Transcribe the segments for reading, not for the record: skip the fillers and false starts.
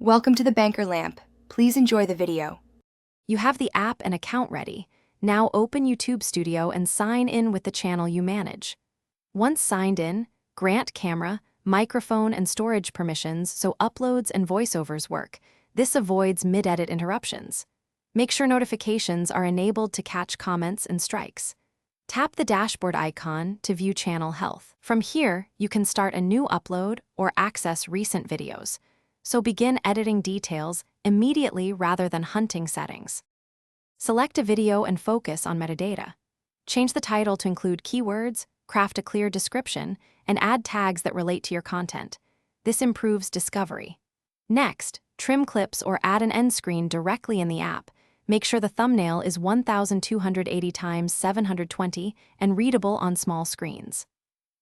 Welcome to the Banker Lamp. Please enjoy the video. You have the app and account ready. Now open YouTube Studio and sign in with the channel you manage. Once signed in, grant camera, microphone, and storage permissions so uploads and voiceovers work. This avoids mid-edit interruptions. Make sure notifications are enabled to catch comments and strikes. Tap the dashboard icon to view channel health. From here, you can start a new upload or access recent videos. So begin editing details immediately rather than hunting settings. Select a video and focus on metadata. Change the title to include keywords, craft a clear description, and add tags that relate to your content. This improves discovery. Next, trim clips or add an end screen directly in the app. Make sure the thumbnail is 1280 x 720 and readable on small screens.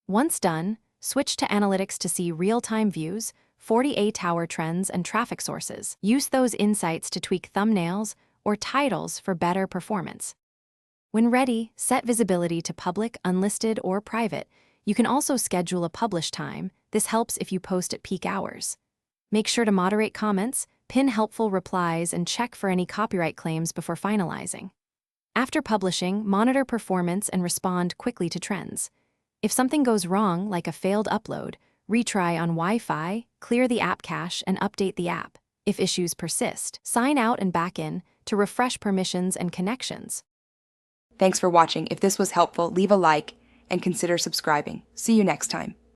Once done, switch to analytics to see real-time views, 48-hour trends, and traffic sources. Use those insights to tweak thumbnails or titles for better performance. When ready, set visibility to public, unlisted, or private. You can also schedule a publish time. This helps if you post at peak hours. Make sure to moderate comments, pin helpful replies, and check for any copyright claims before finalizing. After publishing, monitor performance and respond quickly to trends. If something goes wrong, like a failed upload, retry on Wi-Fi, clear the app cache, and update the app. If issues persist, sign out and back in to refresh permissions and connections. Thanks for watching. If this was helpful, leave a like and consider subscribing. See you next time.